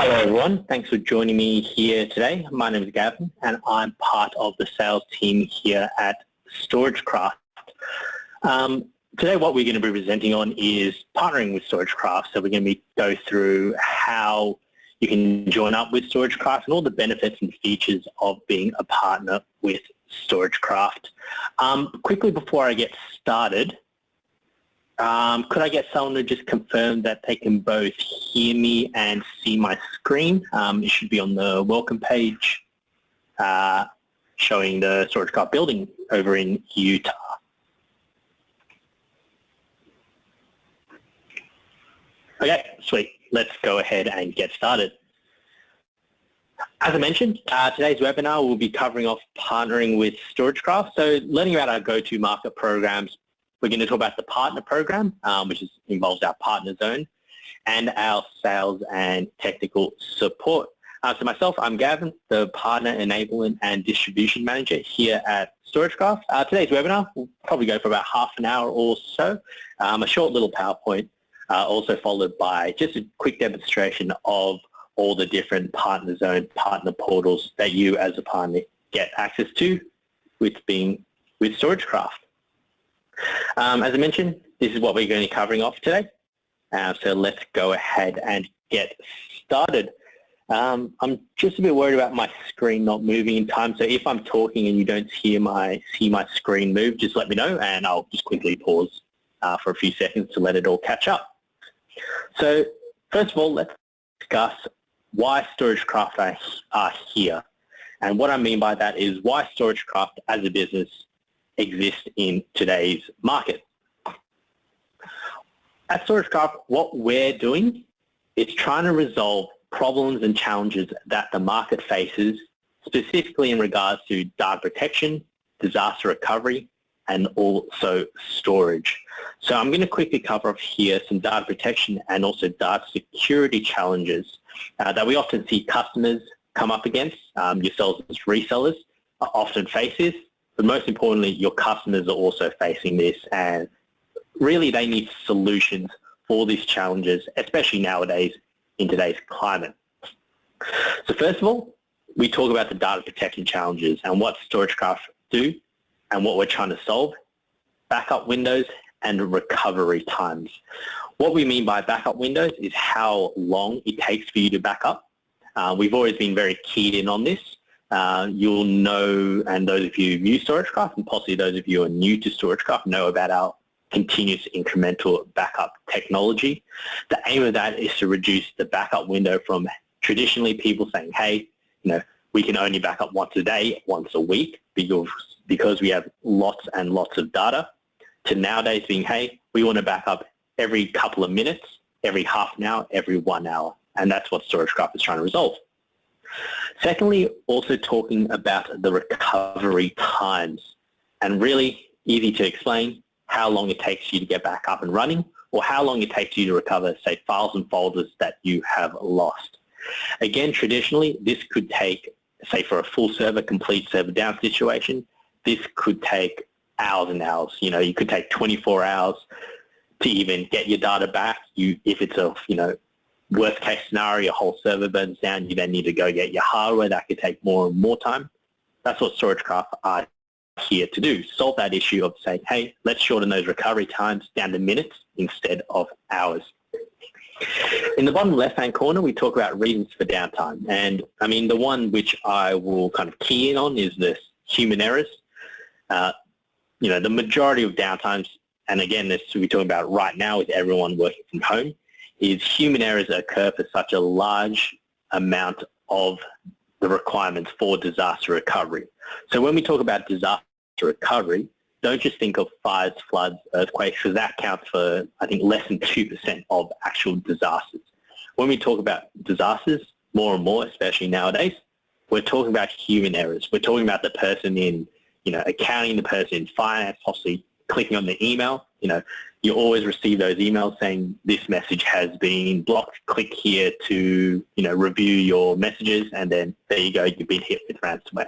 Hello everyone, thanks for joining me here today. My name is Gavin and I'm part of the sales team here at StorageCraft. Today what we're going to be presenting on is partnering with StorageCraft. So we're going to go through how you can join up with StorageCraft and all the benefits and features of being a partner with StorageCraft. Quickly before I get started, could I get someone to just confirm that they can both hear me and see my screen? It should be on the welcome page showing the StorageCraft building over in Utah. Okay, sweet. Let's go ahead and get started. As I mentioned, today's webinar will be covering off partnering with StorageCraft. So learning about our go-to-market programs. We're going to talk about the partner program, which involves our partner zone, and our sales and technical support. So myself, I'm Gavin, the Partner Enablement and Distribution Manager here at StorageCraft. Today's webinar will probably go for about half an hour or so. A short little PowerPoint, also followed by just a quick demonstration of all the different partner zone, partner portals that you as a partner get access to with StorageCraft. As I mentioned, this is what we're going to be covering off today. So let's go ahead and get started. I'm just a bit worried about my screen not moving in time. So if I'm talking and you don't see my screen move, just let me know and I'll just quickly pause for a few seconds to let it all catch up. So first of all, let's discuss why StorageCraft are here. And what I mean by that is why StorageCraft as a business exist in today's market. At StorageCraft, what we're doing is trying to resolve problems and challenges that the market faces, specifically in regards to data protection, disaster recovery, and also storage. So I'm going to quickly cover off here some data protection and also data security challenges that we often see customers come up against, yourselves as resellers often face this. But most importantly, your customers are also facing this, and really they need solutions for these challenges, especially nowadays in today's climate. So first of all, we talk about the data protection challenges and what StorageCraft do and what we're trying to solve: backup windows and recovery times. What we mean by backup windows is how long it takes for you to back up. We've always been very keyed in on this. You'll know, and those of you who use StorageCraft, and possibly those of you who are new to StorageCraft, know about our continuous incremental backup technology. The aim of that is to reduce the backup window from traditionally people saying, hey, we can only back up once a day, once a week, because we have lots and lots of data, to nowadays being, hey, we want to back up every couple of minutes, every half an hour, every 1 hour. And that's what StorageCraft is trying to resolve. Secondly, also talking about the recovery times, and really easy to explain how long it takes you to get back up and running, or how long it takes you to recover, say, files and folders that you have lost. Again, traditionally, this could take, say, for a full server, complete server down situation, this could take hours and hours. You could take 24 hours to even get your data back. If it's a, worst case scenario, your whole server burns down, you then need to go get your hardware. That could take more and more time. That's what StorageCraft are here to do, solve that issue of saying, hey, let's shorten those recovery times down to minutes instead of hours. In the bottom left-hand corner, we talk about reasons for downtime. And I mean, the one which I will kind of key in on is this human errors. The majority of downtimes, and again, this we're talking about right now with everyone working from home, is human errors occur for such a large amount of the requirements for disaster recovery. So when we talk about disaster recovery, don't just think of fires, floods, earthquakes, because that counts for, I think, less than 2% of actual disasters. When we talk about disasters, more and more, especially nowadays, we're talking about human errors. We're talking about the person in, accounting, the person in finance, possibly clicking on the email. You always receive those emails saying this message has been blocked. Click here to, review your messages, and then there you go, you've been hit with ransomware.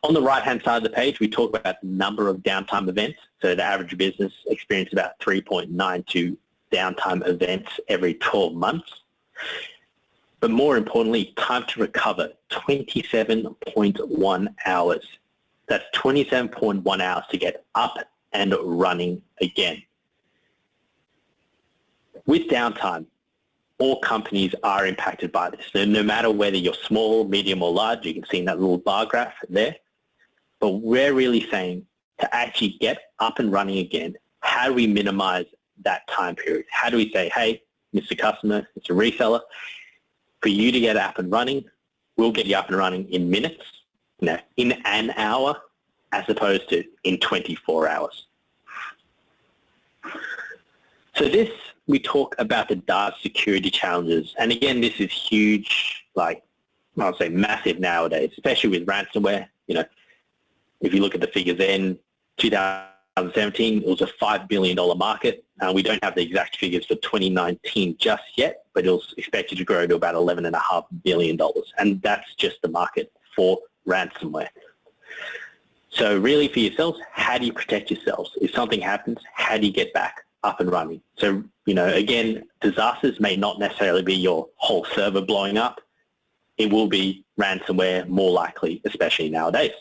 On the right-hand side of the page, we talk about the number of downtime events. So the average business experiences about 3.92 downtime events every 12 months. But more importantly, time to recover, 27.1 hours. That's 27.1 hours to get up and running again. With downtime, all companies are impacted by this. No matter whether you're small, medium, or large, you can see in that little bar graph there. But we're really saying to actually get up and running again, how do we minimize that time period? How do we say, hey, Mr. Customer, Mr. Reseller, for you to get up and running, we'll get you up and running in minutes, in an hour, as opposed to in 24 hours. So this, we talk about the data security challenges. And again, this is huge, like I'll say massive nowadays, especially with ransomware. If you look at the figures in 2017, it was a $5 billion market. We don't have the exact figures for 2019 just yet, but it was expected to grow to about $11.5 billion. And that's just the market for ransomware. So really for yourselves, how do you protect yourselves? If something happens, how do you get back up and running? So, again, disasters may not necessarily be your whole server blowing up. It will be ransomware more likely, especially nowadays.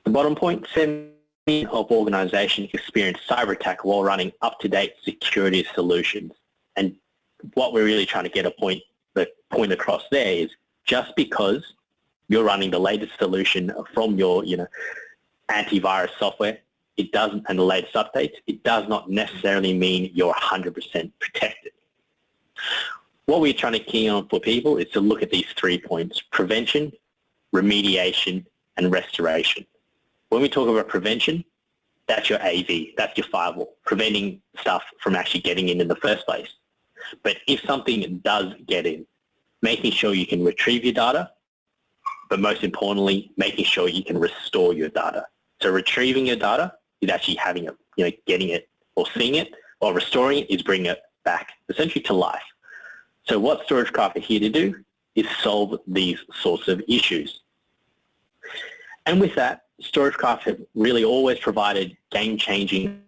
The bottom point, 70% of organizations experience cyber attack while running up-to-date security solutions. And what we're really trying to get the point across there is just because you're running the latest solution from your, antivirus software, it doesn't, and the latest updates, it does not necessarily mean you're 100% protected. What we're trying to key on for people is to look at these 3 points: prevention, remediation, and restoration. When we talk about prevention, that's your AV, that's your firewall, preventing stuff from actually getting in the first place. But if something does get in, making sure you can retrieve your data, but most importantly, making sure you can restore your data. So retrieving your data is actually having it, getting it or seeing it, or restoring it is bringing it back essentially to life. So what StorageCraft are here to do is solve these sorts of issues. And with that, StorageCraft have really always provided game-changing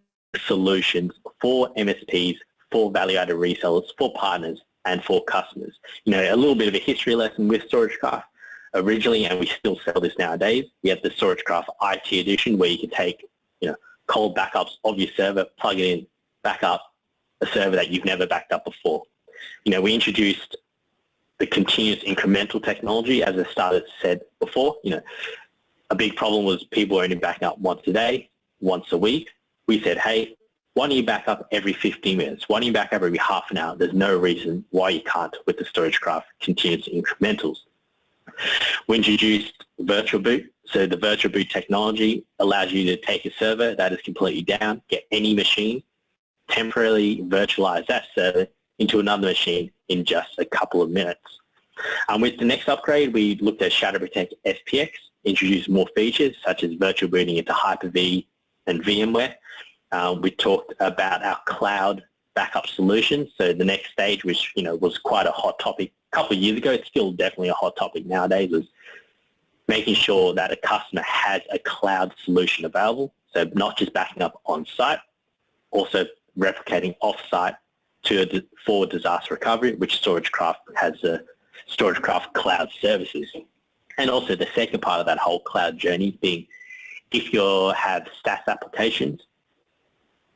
solutions for MSPs, for value-added resellers, for partners, and for customers. A little bit of a history lesson with StorageCraft. Originally, and we still sell this nowadays, we have the StorageCraft IT edition where you can take, cold backups of your server, plug it in, back up a server that you've never backed up before. We introduced the continuous incremental technology, as I said before. A big problem was people were only backing up once a day, once a week. We said, hey, why don't you back up every 15 minutes? Why don't you back up every half an hour? There's no reason why you can't with the StorageCraft continuous incrementals. We introduced virtual boot. So the virtual boot technology allows you to take a server that is completely down, get any machine, temporarily virtualize that server into another machine in just a couple of minutes. With the next upgrade, we looked at Shadow Protect SPX, introduced more features such as virtual booting into Hyper-V and VMware. We talked about our cloud backup solutions. So the next stage, which was quite a hot topic a couple of years ago, it's still definitely a hot topic nowadays, is making sure that a customer has a cloud solution available. So not just backing up on-site, also replicating off-site for disaster recovery, which StorageCraft has StorageCraft Cloud Services. And also the second part of that whole cloud journey being, if you have SaaS applications,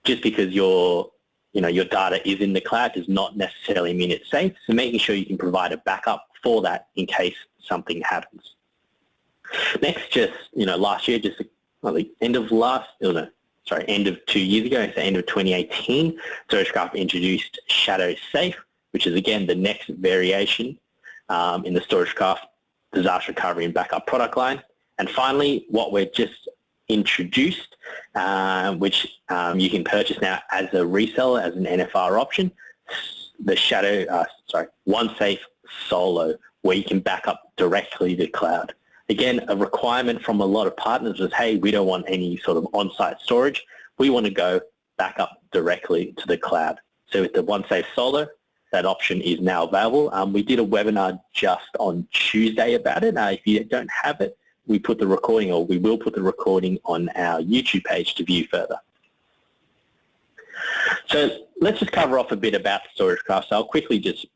just because your data is in the cloud does not necessarily mean it's safe. So making sure you can provide a backup for that in case something happens. Next, last year, end of 2 years ago, so end of 2018, StorageCraft introduced Shadow Safe, which is again the next variation in the StorageCraft disaster recovery and backup product line. And finally, what we're just introduced, which you can purchase now as a reseller, as an NFR option, the OneSafe Solo, where you can back up directly to cloud. Again, a requirement from a lot of partners was, hey, we don't want any sort of on-site storage. We want to go back up directly to the cloud. So with the OneSafe Solo, that option is now available. We did a webinar just on Tuesday about it. If you don't have it, we will put the recording on our YouTube page to view further. So let's just cover off a bit about StorageCraft. So I'll quickly just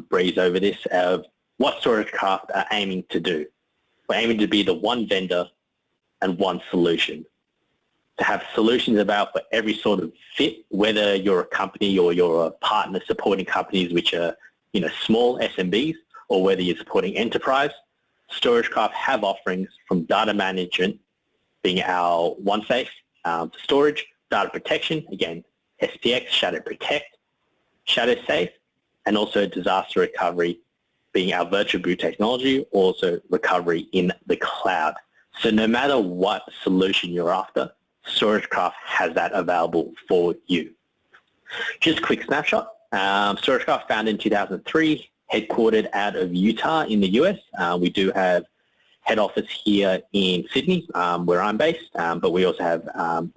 breeze over this of what StorageCraft are aiming to do. We're aiming to be the one vendor and one solution. To have solutions about for every sort of fit, whether you're a company or you're a partner supporting companies which are, small SMBs, or whether you're supporting enterprise. StorageCraft have offerings from data management, being our OneSafe, storage, data protection, again, SPX, Shadow Protect, Shadow Safe, and also disaster recovery, being our virtual boot technology, also recovery in the cloud. So no matter what solution you're after, StorageCraft has that available for you. Just a quick snapshot. StorageCraft founded in 2003, headquartered out of Utah in the US. We do have head office here in Sydney, where I'm based, but we also have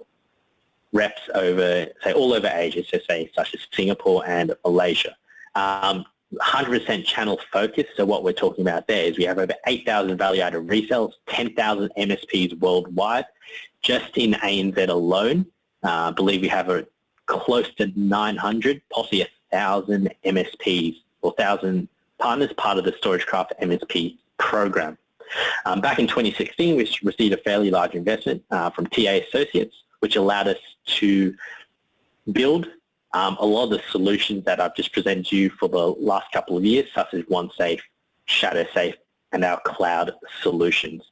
reps over, all over Asia, such as Singapore and Malaysia. 100% channel focus, so what we're talking about there is we have over 8,000 value-added resellers, 10,000 MSPs worldwide. Just in ANZ alone, I believe we have close to 900, possibly 1,000 MSPs or 1,000 partners, part of the StorageCraft MSP program. Back in 2016, we received a fairly large investment from TA Associates, which allowed us to build a lot of the solutions that I've just presented to you for the last couple of years, such as OneSafe, Shadow Safe, and our cloud solutions.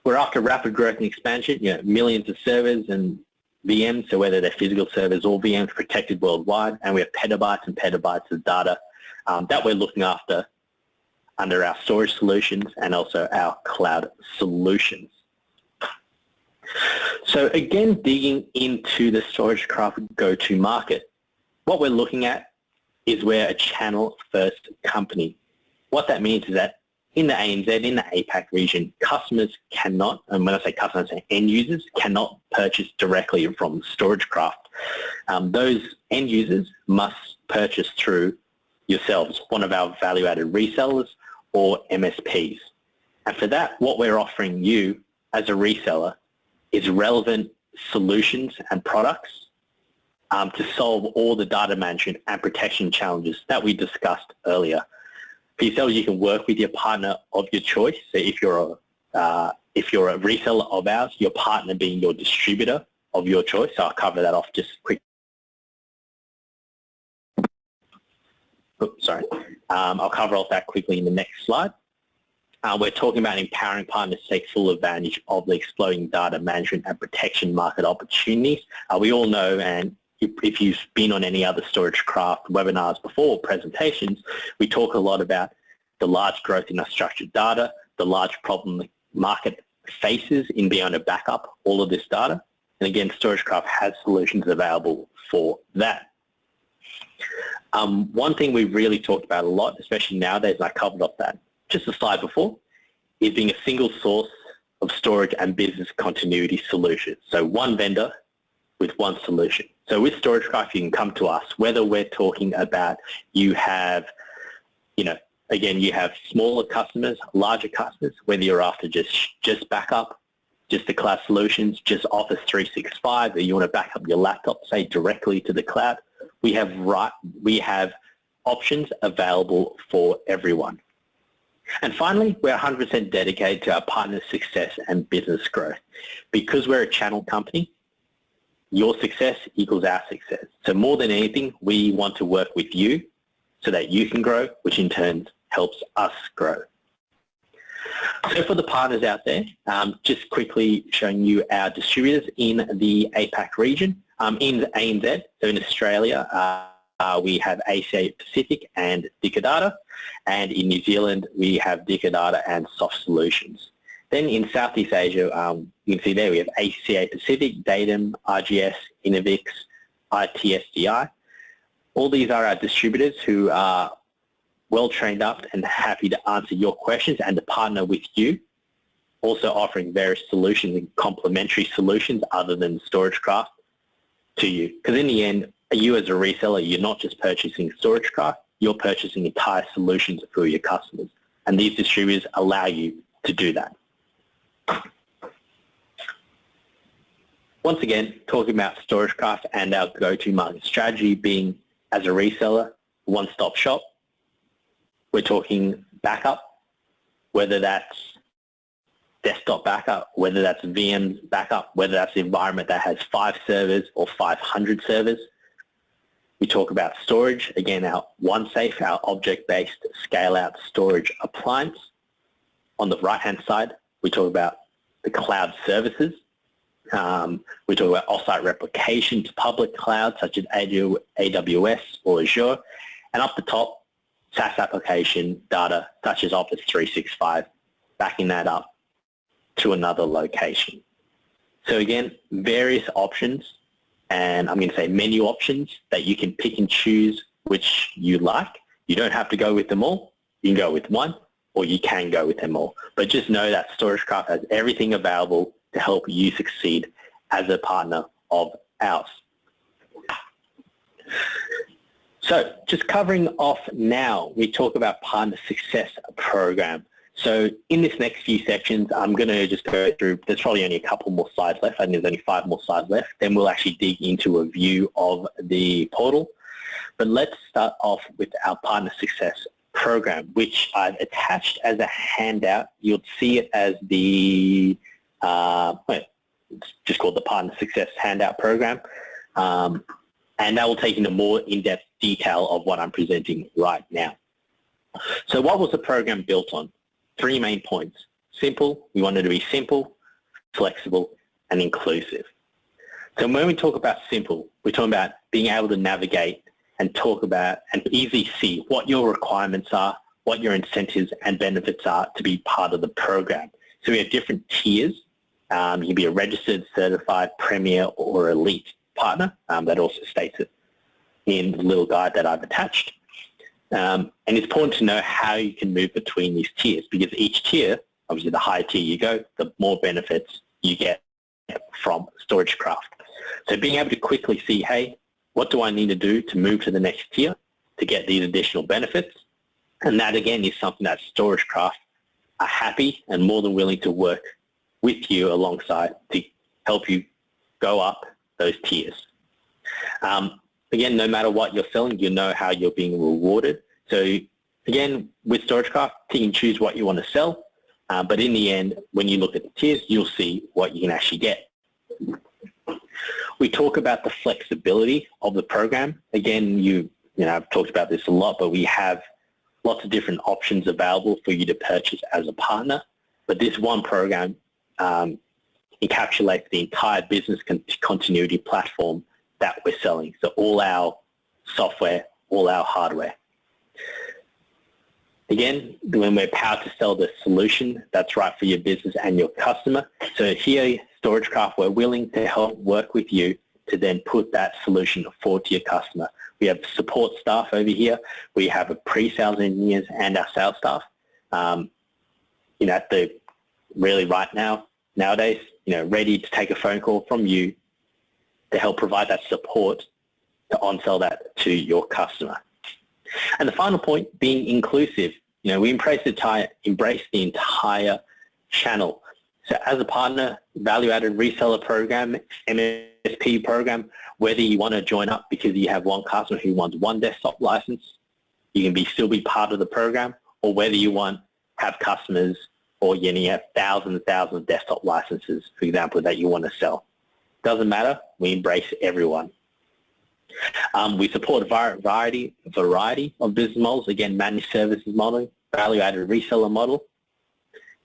We're after rapid growth and expansion, millions of servers and VMs, so whether they're physical servers or VMs protected worldwide, and we have petabytes and petabytes of data that we're looking after under our storage solutions and also our cloud solutions. So again, digging into the StorageCraft go-to-market, what we're looking at is we're a channel-first company. What that means is that in the ANZ, in the APAC region, customers cannot, and when I say customers, I say end users, cannot purchase directly from StorageCraft. Those end users must purchase through yourselves, one of our value-added resellers or MSPs. And for that, what we're offering you as a reseller is relevant solutions and products to solve all the data management and protection challenges that we discussed earlier. For yourselves, you can work with your partner of your choice. So if you're a reseller of ours, your partner being your distributor of your choice. So I'll cover that off just quick. Oops, sorry. I'll cover off that quickly in the next slide. We're talking about empowering partners to take full advantage of the exploding data management and protection market opportunities. We all know, and if you've been on any other StorageCraft webinars before, presentations, we talk a lot about the large growth in unstructured data, the large problem the market faces in being able to back up all of this data. And again, StorageCraft has solutions available for that. One thing we've really talked about a lot, especially nowadays, and I covered off that just a slide before, is being a single source of storage and business continuity solutions. So one vendor with one solution. So with StorageCraft, you can come to us, whether we're talking about you have, again, you have smaller customers, larger customers, whether you're after just backup, just the cloud solutions, just Office 365, or you want to back up your laptop, say, directly to the cloud. We have options available for everyone. And finally, we're 100% dedicated to our partners' success and business growth. Because we're a channel company, your success equals our success. So more than anything, we want to work with you so that you can grow, which in turn helps us grow. So for the partners out there, just quickly showing you our distributors in the APAC region. In ANZ, so in Australia, we have ACA Pacific and Dicadata, and in New Zealand we have Dicadata and Soft Solutions. Then in Southeast Asia, you can see there we have ACA Pacific, Datum, RGS, Innovix, ITSDI. All these are our distributors who are well trained up and happy to answer your questions and to partner with you, also offering various solutions and complementary solutions other than StorageCraft to you. Because in the end, you as a reseller, you're not just purchasing StorageCraft, you're purchasing entire solutions for your customers. And these distributors allow you to do that. Once again, talking about StorageCraft and our go-to-market strategy being, as a reseller, one-stop shop. We're talking backup, whether that's desktop backup, whether that's VM backup, whether that's the environment that has 5 servers or 500 servers. We talk about storage, again, our OneSafe, our object-based scale-out storage appliance. On the right-hand side, we talk about the cloud services. We talk about off-site replication to public clouds such as AWS or Azure. And up the top, SaaS application data such as Office 365, backing that up to another location. So again, various options, and I'm going to say menu options that you can pick and choose which you like. You don't have to go with them all. You can go with one, or you can go with them all. But just know that StorageCraft has everything available to help you succeed as a partner of ours. So just covering off now, we talk about Partner Success Program. So in this next few sections, I'm going to just go through, there's probably only a couple more slides left. I think there's only 5 more slides left. Then we'll actually dig into a view of the portal. But let's start off with our Partner Success Program, which I've attached as a handout. You'll see it as the, it's just called the Partner Success Handout Program. And that will take into more in-depth detail of what I'm presenting right now. So what was the program built on? 3 main points. Simple, we wanted to be simple, flexible, and inclusive. So when we talk about simple, we're talking about being able to navigate and talk about and easily see what your requirements are, what your incentives and benefits are to be part of the program. So we have different tiers. You can be a registered, certified, premier, or elite partner. That also states it in the little guide that I've attached. And it's important to know how you can move between these tiers, because each tier, obviously the higher tier you go, the more benefits you get from StorageCraft. So being able to quickly see, hey, what do I need to do to move to the next tier to get these additional benefits? And that again is something that StorageCraft are happy and more than willing to work with you alongside to help you go up those tiers. Again, no matter what you're selling, you know how you're being rewarded. So again, with StorageCraft, you can choose what you want to sell, but in the end, when you look at the tiers, you'll see what you can actually get. We talk about the flexibility of the program. Again, you know, I've talked about this a lot, but we have lots of different options available for you to purchase as a partner. But this one program encapsulates the entire business continuity platform that we're selling. So all our software, all our hardware. Again, when we're powered to sell the solution that's right for your business and your customer. So here, StorageCraft, we're willing to help work with you to then put that solution forward to your customer. We have support staff over here. We have a pre-sales engineers and our sales staff. You know, at the really right now, nowadays, you know, ready to take a phone call from you to help provide that support to on-sell that to your customer. And the final point, being inclusive. You know, we embrace the entire channel. So as a partner, value-added reseller program, MSP program, whether you want to join up because you have one customer who wants one desktop license, you can still be part of the program, or whether you have customers or you have thousands of desktop licenses, for example, that you want to sell. Doesn't matter. We embrace everyone. We support a variety of business models. Again, managed services model, value-added reseller model.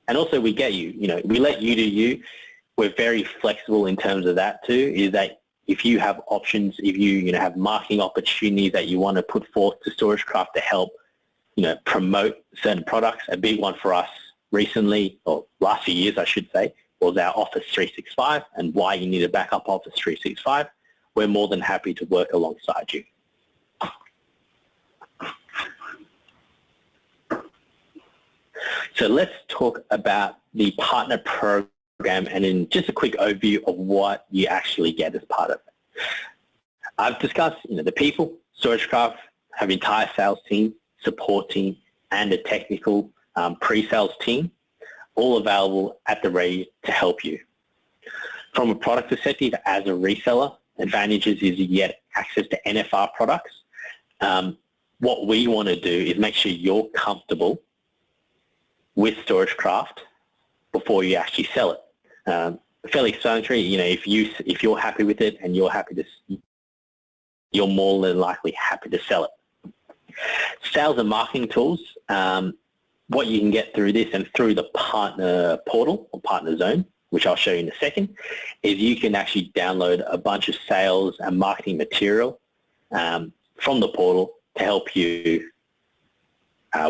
And also we get you. You know, we let you do you. We're very flexible in terms of that too, is that if you have options, if you have marketing opportunities that you want to put forth to StorageCraft to help, promote certain products, a big one for us recently, or last few years I should say, was our Office 365 and why you need a backup Office 365. We're more than happy to work alongside you. So let's talk about the partner program and in just a quick overview of what you actually get as part of it. I've discussed the people. StorageCraft have an entire sales team, support team, and a technical pre-sales team, all available at the ready to help you. From a product perspective, as a reseller, advantages is you get access to NFR products. what we want to do is make sure you're comfortable with StorageCraft before you actually sell it. Fairly explanatory. If you're happy with it and you're more than likely happy to sell it. Sales and marketing tools. What you can get through this and through the partner portal or partner zone, which I'll show you in a second, is you can actually download a bunch of sales and marketing material from the portal to help you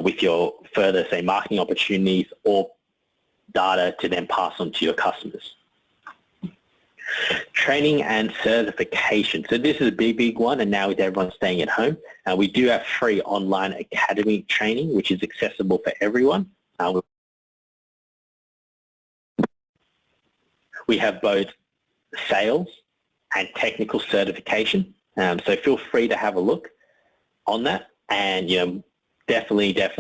with your further, say, marketing opportunities or data to then pass on to your customers. Training and certification. So this is a big one, and now with everyone staying at home, we do have free online academy training, which is accessible for everyone. We have both sales and technical certification, so feel free to have a look on that, and definitely get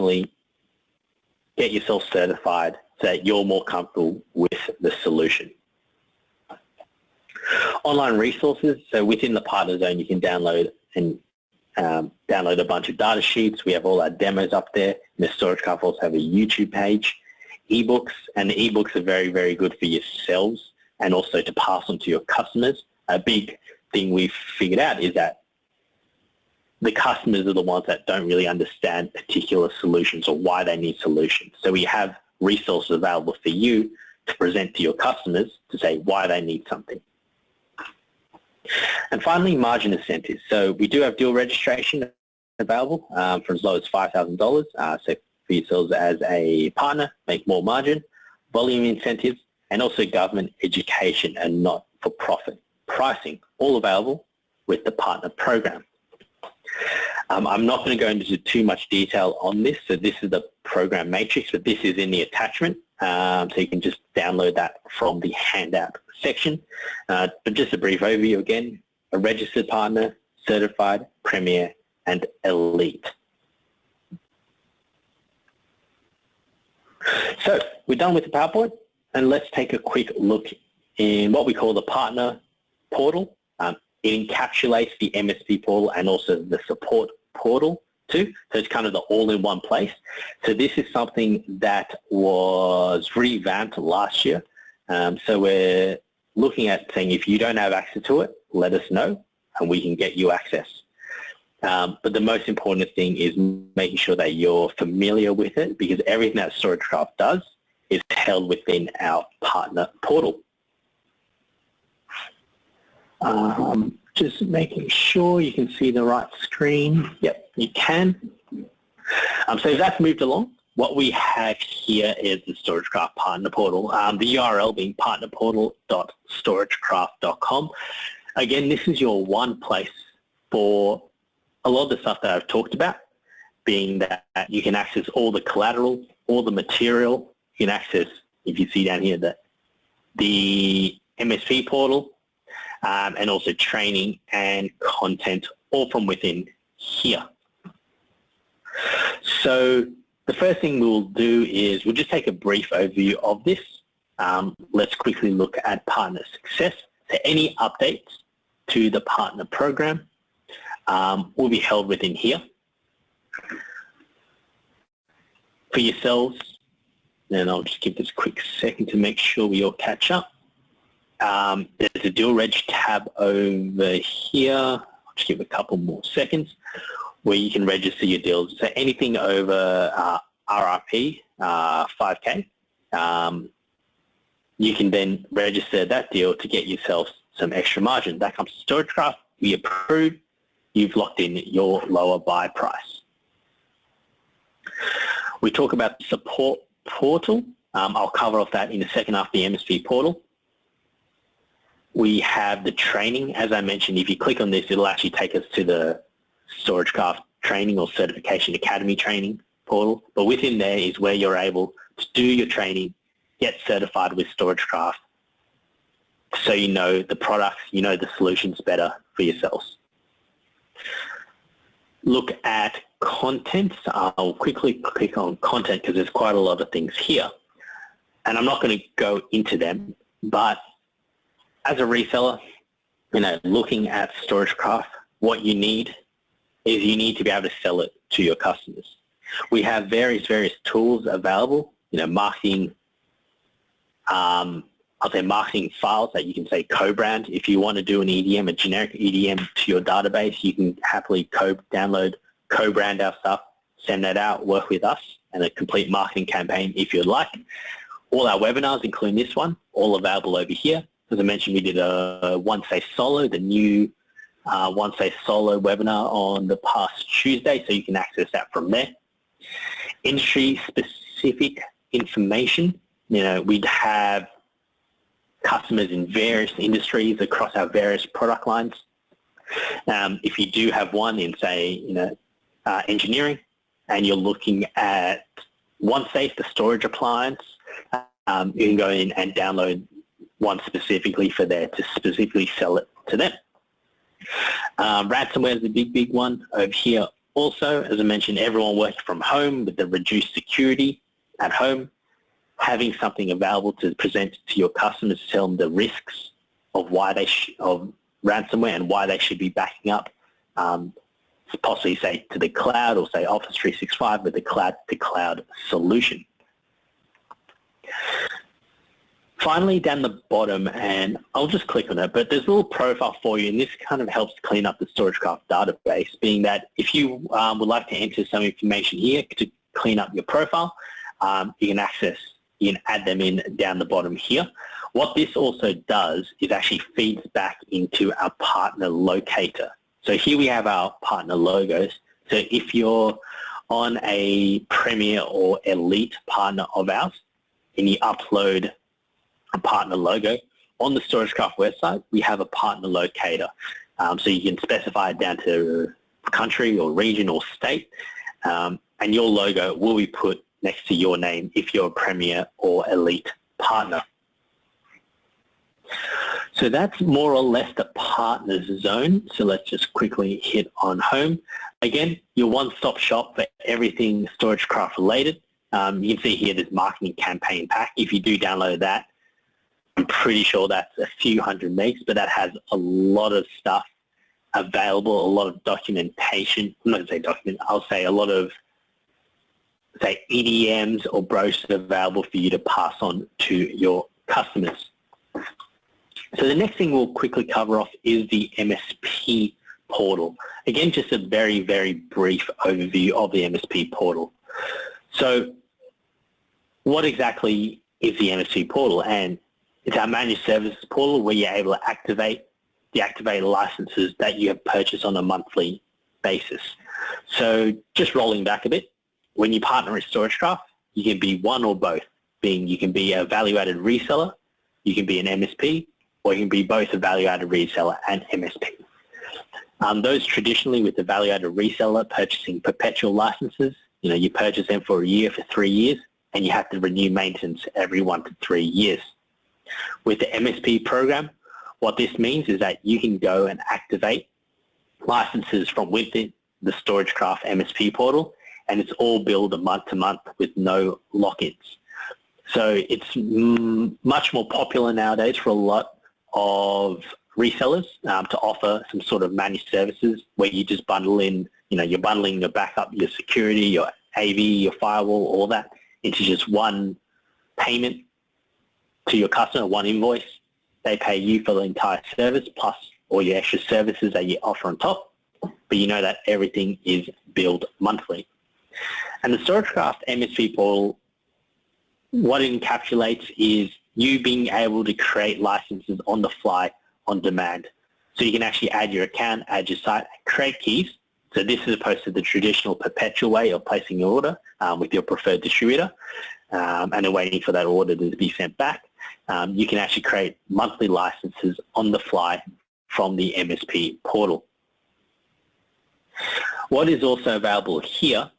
yourself certified so that you're more comfortable with the solution. Online resources. So within the partner zone, you can download a bunch of data sheets. We have all our demos up there. And the StorageCraft also have a YouTube page, ebooks, and the ebooks are very, very good for yourselves and also to pass on to your customers. A big thing we've figured out is that the customers are the ones that don't really understand particular solutions or why they need solutions. So we have resources available for you to present to your customers to say why they need something. And finally, margin incentives. So we do have deal registration available for as low as $5,000. So for yourselves as a partner, make more margin, volume incentives, and also government education and not-for-profit pricing, all available with the partner program. I'm not going to go into too much detail on this. So this is the program matrix, but this is in the attachment. So you can just download that from the handout section. But just a brief overview again, a registered partner, certified, premier, and elite. So we're done with the PowerPoint, and let's take a quick look in what we call the partner portal. It encapsulates the MSP portal and also the support portal too. So it's kind of the all-in-one place. So this is something that was revamped last year. So we're looking at saying if you don't have access to it, let us know and we can get you access. But the most important thing is making sure that you're familiar with it, because everything that StorageCraft does is held within our partner portal. Just making sure you can see the right screen. Yep, you can. So if that's moved along, what we have here is the StorageCraft partner portal. The URL being partnerportal.storagecraft.com. Again, this is your one place for a lot of the stuff that I've talked about, being that you can access all the collateral, all the material. You can access, if you see down here, the MSP portal, and also training and content, all from within here. So the first thing we'll do is we'll just take a brief overview of this. Let's quickly look at partner success. So any updates to the partner program will be held within here. For yourselves, and I'll just give this a quick second to make sure we all catch up. There's a deal reg tab over here. I'll just give it a couple more seconds where you can register your deals. So anything over RRP, 5K, you can then register that deal to get yourself some extra margin. That comes to StorageCraft, we approve, you've locked in your lower buy price. We talk about the support portal. I'll cover off that in a second after the MSP portal. We have the training. As I mentioned, if you click on this, it'll actually take us to the StorageCraft training or certification academy training portal. But within there is where you're able to do your training, get certified with StorageCraft, so you know the products, you know the solutions better for yourselves. Look at content. I'll quickly click on content because there's quite a lot of things here. And I'm not going to go into them, but as a reseller, looking at StorageCraft, what you need is you need to be able to sell it to your customers. We have various tools available, marketing, I'll say marketing files that you can say co-brand. If you want to do an EDM, a generic EDM to your database, you can happily download, co-brand our stuff, send that out, work with us, and a complete marketing campaign if you'd like. All our webinars, including this one, all available over here. As I mentioned, we did a One Safe Solo, the new One Safe Solo webinar on the past Tuesday, so you can access that from there. Industry-specific information. We'd have customers in various industries across our various product lines. If you do have one in, say, engineering, and you're looking at OneSafe, the storage appliance, you can go in and download one specifically for there to specifically sell it to them. Ransomware is a big one over here. Also, as I mentioned, everyone works from home with the reduced security at home. Having something available to present to your customers to tell them the risks of of ransomware and why they should be backing up, possibly say to the cloud or say Office 365 with the cloud-to-cloud solution. Finally, down the bottom, and I'll just click on it, but there's a little profile for you, and this kind of helps clean up the StorageCraft database, being that if you would like to enter some information here to clean up your profile, you can add them in down the bottom here. What this also does is actually feeds back into our partner locator. So here we have our partner logos. So if you're on a Premier or Elite partner of ours and you upload a partner logo, on the StorageCraft website, we have a partner locator. So you can specify it down to country or region or state, and your logo will be put next to your name if you're a Premier or Elite partner. So that's more or less the partners zone. So let's just quickly hit on home. Again, your one-stop shop for everything StorageCraft related. You can see here this marketing campaign pack. If you do download that, I'm pretty sure that's a few hundred megs, but that has a lot of stuff available, a lot of documentation. I'm not going to say document, I'll say a lot of EDMs or brochures available for you to pass on to your customers. So the next thing we'll quickly cover off is the MSP portal. Again, just a very brief overview of the MSP portal. So what exactly is the MSP portal? And it's our managed services portal where you're able to activate the activated licenses that you have purchased on a monthly basis. So just rolling back a bit, when you partner with StorageCraft, you can be one or both, being you can be a value-added reseller, you can be an MSP, or you can be both a value-added reseller and MSP. Those traditionally with the value-added reseller purchasing perpetual licenses, you purchase them for a year, for 3 years, and you have to renew maintenance every 1 to 3 years. With the MSP program, what this means is that you can go and activate licenses from within the StorageCraft MSP portal, and it's all billed month to month with no lock-ins. So it's much more popular nowadays for a lot of resellers to offer some sort of managed services where you just bundle in, you're bundling your backup, your security, your AV, your firewall, all that into just one payment to your customer, one invoice. They pay you for the entire service plus all your extra services that you offer on top, but you know that everything is billed monthly. And the StorageCraft MSP portal, what it encapsulates is you being able to create licenses on the fly, on demand. So you can actually add your account, add your site, create keys. So this is opposed to the traditional perpetual way of placing your order with your preferred distributor and then waiting for that order to be sent back. You can actually create monthly licenses on the fly from the MSP portal. What is also available here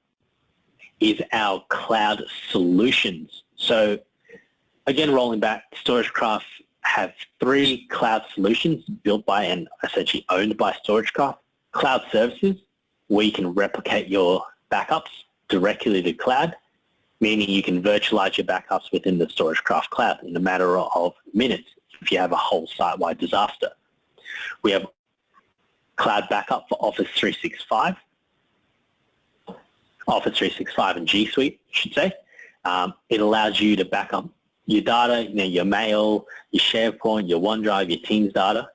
is our cloud solutions. So again, rolling back, StorageCraft have 3 cloud solutions built by and essentially owned by StorageCraft. Cloud services, where you can replicate your backups directly to the cloud, meaning you can virtualize your backups within the StorageCraft cloud in a matter of minutes if you have a whole site-wide disaster. We have cloud backup for Office 365, Office 365 and G Suite, I should say. It allows you to back up your data, your mail, your SharePoint, your OneDrive, your Teams data,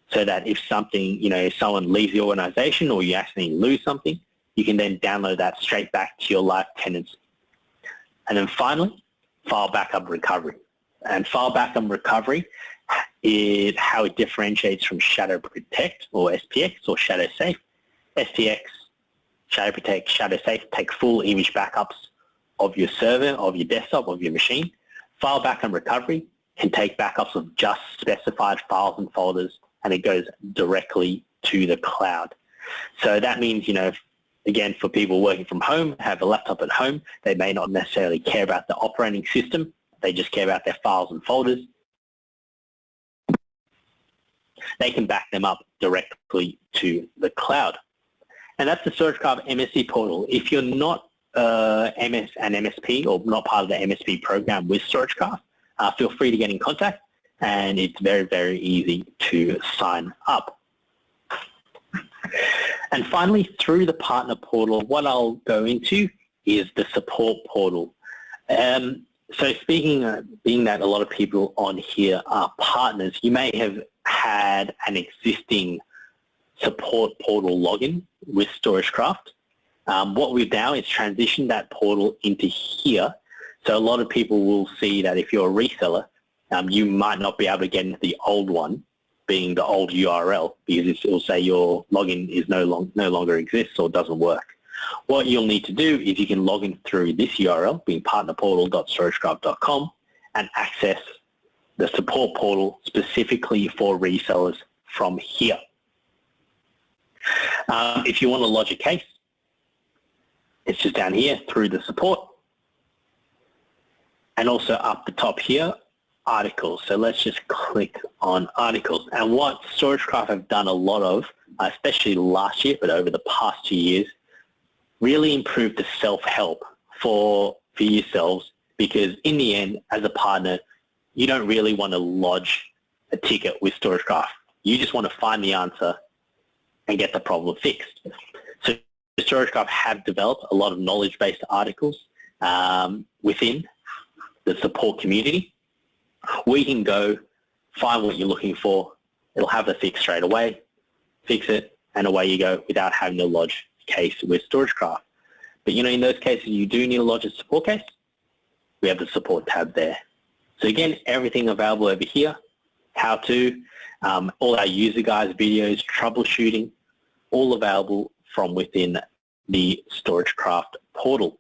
so that if something, if someone leaves the organization or you accidentally lose something, you can then download that straight back to your live tenancy. And then finally, file backup recovery. And file backup recovery is how it differentiates from Shadow Protect or SPX or Shadow Safe. SPX, Shadow Protect, Shadow Safe take full image backups of your server, of your desktop, of your machine. File backup recovery can take backups of just specified files and folders, and it goes directly to the cloud. So that means, again, for people working from home, have a laptop at home, they may not necessarily care about the operating system. They just care about their files and folders. They can back them up directly to the cloud. And that's the StorageCraft MSP portal. If you're not an MSP or not part of the MSP program with StorageCraft, feel free to get in contact, and it's very, very easy to sign up. And finally, through the partner portal, what I'll go into is the support portal. So being that a lot of people on here are partners, you may have had an existing support portal login with StorageCraft. What we've now is transitioned that portal into here. So a lot of people will see that if you're a reseller, you might not be able to get into the old one, being the old URL, because it will say your login is no longer exists or doesn't work. What you'll need to do is you can log in through this URL, being partnerportal.storagecraft.com, and access the support portal specifically for resellers from here. If you want to lodge a case, it's just down here through the support. And also up the top here, articles. So let's just click on articles. And what StorageCraft have done a lot of, especially last year, but over the past 2 years, really improved the self-help for yourselves, because in the end, as a partner, you don't really want to lodge a ticket with StorageCraft. You just want to find the answer and get the problem fixed. So StorageCraft have developed a lot of knowledge-based articles within the support community. We can go find what you're looking for. It'll have the fix straight away, fix it, and away you go without having to lodge a case with StorageCraft. But in those cases you do need to lodge a support case, we have the support tab there. So again, everything available over here, how to, all our user guides, videos, troubleshooting, all available from within the StorageCraft portal.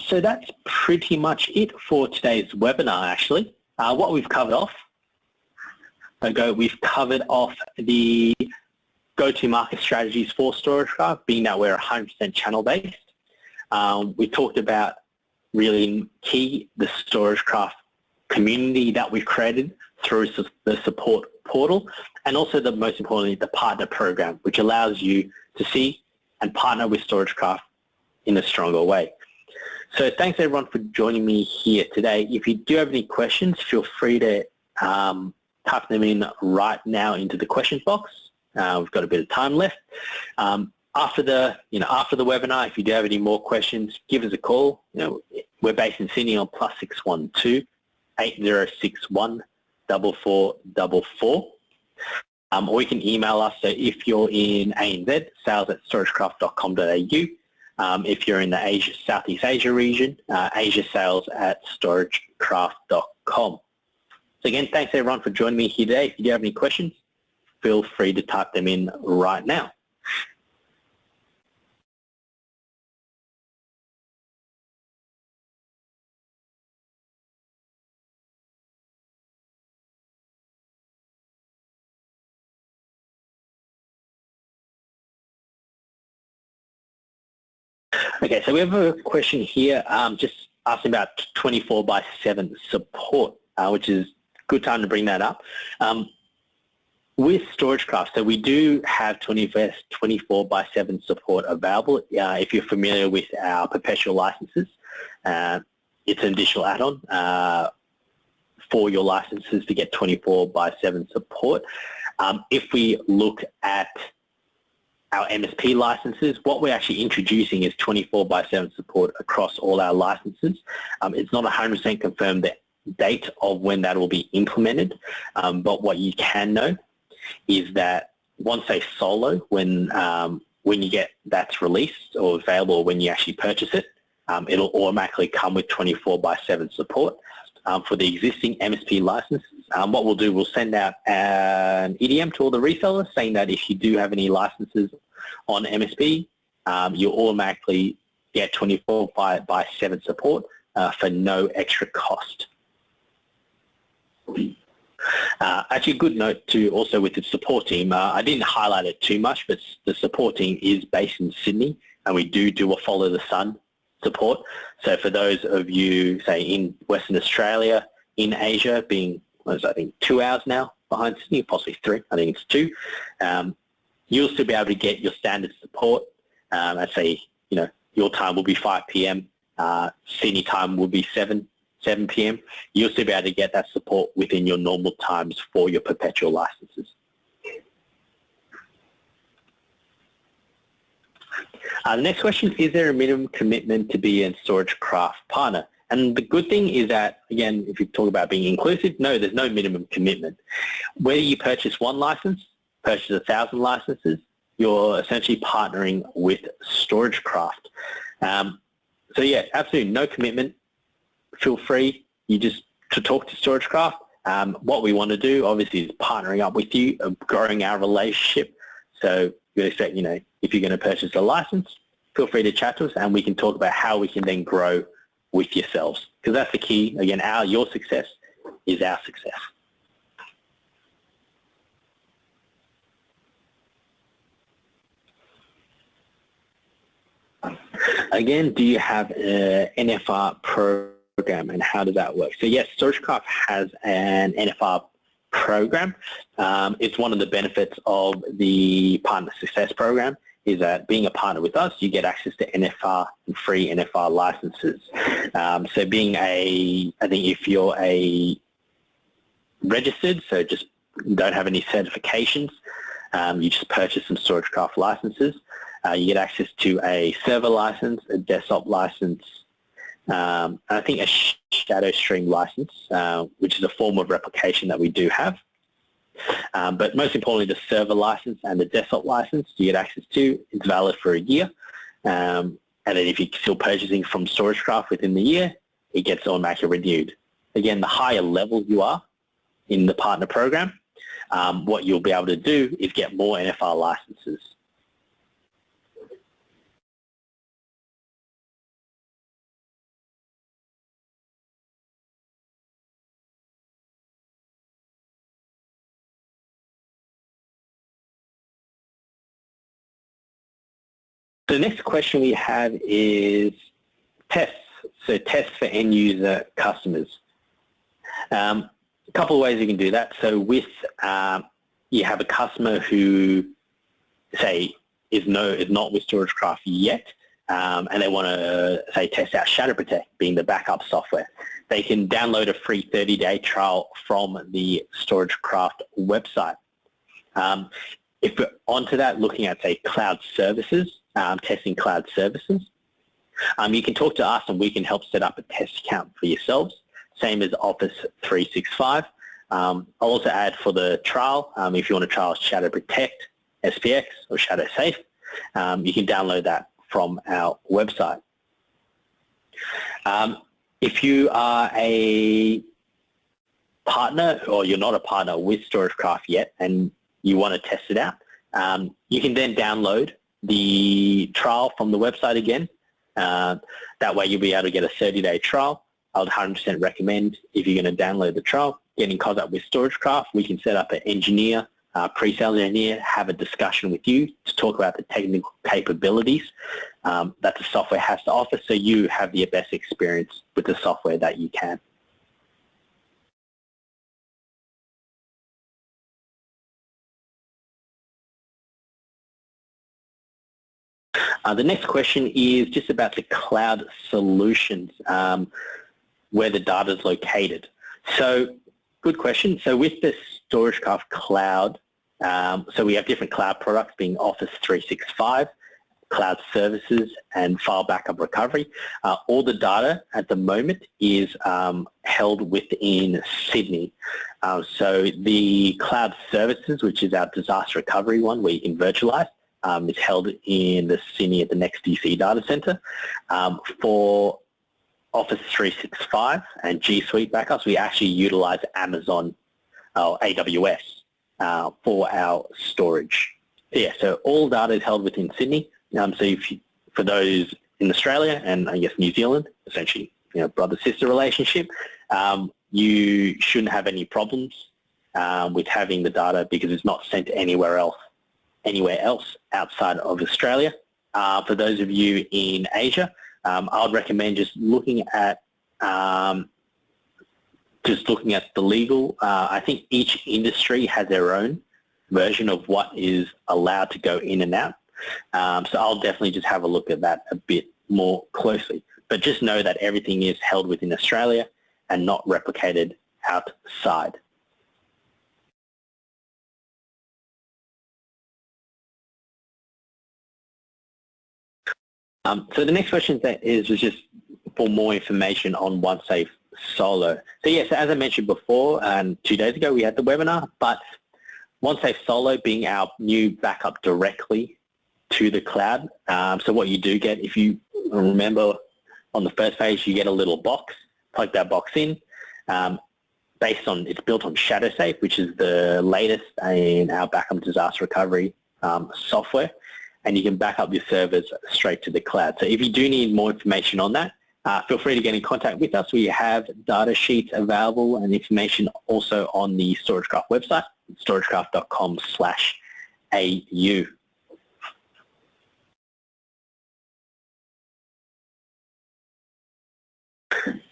So that's pretty much it for today's webinar, actually. What we've covered off, we've covered off the go-to-market strategies for StorageCraft, being that we're 100% channel-based. We talked about really key, the StorageCraft community that we've created through the support portal, and also the most importantly, the partner program, which allows you to see and partner with StorageCraft in a stronger way. So thanks everyone for joining me here today. If you do have any questions, feel free to type them in right now into the questions box. We've got a bit of time left. After the webinar, if you do have any more questions, give us a call. We're based in Sydney on +612 8061 4444. Or you can email us. So if you're in ANZ, sales@storagecraft.com.au. If you're in the Southeast Asia region, Asia sales@storagecraft.com. So again, thanks everyone for joining me here today. If you do have any questions, feel free to type them in right now. Okay, so we have a question here just asking about 24/7 support, which is a good time to bring that up. With StorageCraft, so we do have 24/7 support available. If you're familiar with our perpetual licenses, it's an additional add-on for your licenses to get 24/7 support. If we look at our MSP licenses, what we're actually introducing is 24/7 support across all our licenses. It's not 100% confirmed the date of when that will be implemented, but what you can know is that once a solo, when you get that's released or available, or when you actually purchase it, it'll automatically come with 24/7 support. For the existing MSP licenses, what we'll do, we'll send out an EDM to all the resellers saying that if you do have any licenses on MSP, you'll automatically get 24/7 support for no extra cost. Actually, a good note too, also with the support team, I didn't highlight it too much, but the support team is based in Sydney, and we do a follow the sun support. So for those of you, say, in Western Australia, in Asia, being, I think, 2 hours now behind Sydney, possibly 3, I think it's 2, you'll still be able to get your standard support. I'd say, your time will be 5 p.m., Sydney time will be 7 p.m. You'll still be able to get that support within your normal times for your perpetual licenses. The next question, is there a minimum commitment to be a StorageCraft partner? And the good thing is that, again, if you talk about being inclusive, no, there's no minimum commitment. Whether you purchase 1 license, purchase 1,000 licenses, you're essentially partnering with StorageCraft. So yeah, absolutely no commitment. Feel free to talk to StorageCraft. What we want to do, obviously, is partnering up with you, growing our relationship. So you expect, if you're going to purchase a license, feel free to chat to us, and we can talk about how we can then grow with yourselves. Because that's the key. Again, your success is our success. Again, do you have an NFR program, and how does that work? So yes, StorageCraft has an NFR program. It's one of the benefits of the Partner Success Program is that being a partner with us, you get access to NFR and free NFR licenses. So being I think if you're a registered, so just don't have any certifications, you just purchase some StorageCraft licenses. You get access to a server license, a desktop license, I think a shadow stream license, which is a form of replication that we do have. But most importantly, the server license and the desktop license you get access to, it's valid for a year. And then if you're still purchasing from StorageCraft within the year, it gets automatically renewed. Again, the higher level you are in the partner program, what you'll be able to do is get more NFR licenses. The next question we have is tests. So tests for end user customers. A couple of ways you can do that. So with you have a customer who, say, is not with StorageCraft yet, and they want to, say, test out Shadow Protect, being the backup software. They can download a free 30-day trial from the StorageCraft website. If we're onto that, looking at, say, cloud services, testing cloud services, you can talk to us and we can help set up a test account for yourselves, same as Office 365. I'll also add for the trial, if you want to trial Shadow Protect, SPX, or Shadow Safe, you can download that from our website. If you are a partner or you're not a partner with StorageCraft yet and you want to test it out, you can then download the trial from the website again. That way you'll be able to get a 30-day trial. I would 100% recommend, if you're going to download the trial, get in contact with StorageCraft. We can set up an engineer, pre-sales engineer, have a discussion with you to talk about the technical capabilities that the software has to offer, so you have the best experience with the software that you can. The next question is just about the cloud solutions, where the data is located. So, good question. So with the StorageCraft Cloud So we have different cloud products being Office 365, cloud services, and file backup recovery. All the data at the moment is held within Sydney. So the cloud services, which is our disaster recovery one where you can virtualize, is held in the Sydney at the Next DC data center. For Office 365 and G Suite backups, we actually utilize Amazon or AWS for our storage. Yeah, so all data is held within Sydney. So if you, for those in Australia and I guess New Zealand, essentially, brother-sister relationship, you shouldn't have any problems with having the data because it's not sent anywhere else outside of Australia. For those of you in Asia, I would recommend just looking at the legal. I think each industry has their own version of what is allowed to go in and out. So I'll definitely just have a look at that a bit more closely. But just know that everything is held within Australia and not replicated outside. So the next question was just for more information on OneSafe Solo. So yes, as I mentioned before, 2 days ago we had the webinar, but OneSafe Solo being our new backup directly to the cloud. So what you do get, if you remember on the first page, you get a little box, plug that box in. It's built on ShadowSafe, which is the latest in our backup disaster recovery software, and you can back up your servers straight to the cloud. So if you do need more information on that, feel free to get in contact with us. We have data sheets available and information also on the StorageCraft website, storagecraft.com/au.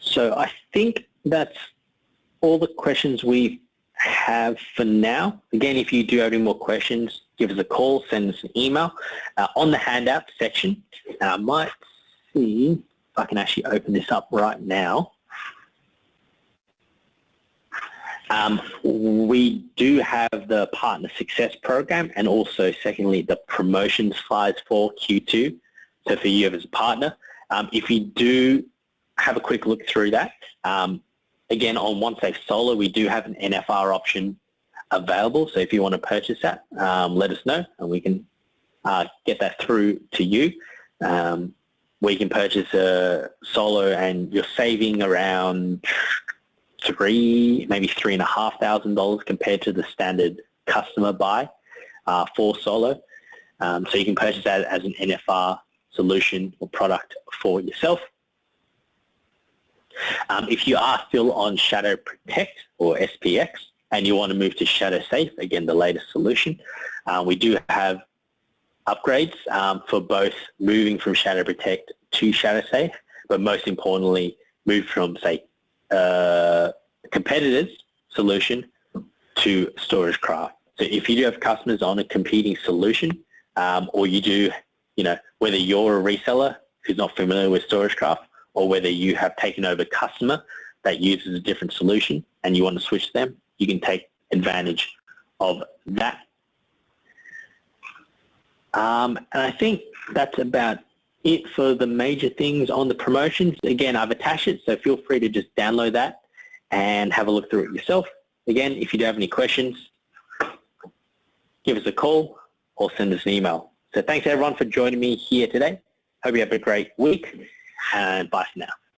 So I think that's all the questions we have for now. Again, if you do have any more questions, give us a call, send us an email. On the handout section, I might see if I can actually open this up right now. We do have the Partner Success Program and also, secondly, the promotions flyers for Q2. So for you as a partner, if you do have a quick look through that, again, on OneSafe Solo, we do have an NFR option available. So if you want to purchase that, let us know and we can get that through to you. We can purchase a Solo and you're saving around maybe $3,500 compared to the standard customer buy for Solo. So you can purchase that as an NFR solution or product for yourself. If you are still on Shadow Protect or SPX and you want to move to Shadow Safe, again, the latest solution, we do have upgrades for both moving from Shadow Protect to Shadow Safe, but most importantly, move from, say, competitors' solution to StorageCraft. So if you do have customers on a competing solution, or you do, whether you're a reseller who's not familiar with StorageCraft, or whether you have taken over a customer that uses a different solution and you want to switch them, you can take advantage of that. And I think that's about it for the major things on the promotions. Again, I've attached it, so feel free to just download that and have a look through it yourself. Again, if you do have any questions, give us a call or send us an email. So thanks everyone for joining me here today. Hope you have a great week, and bye for now.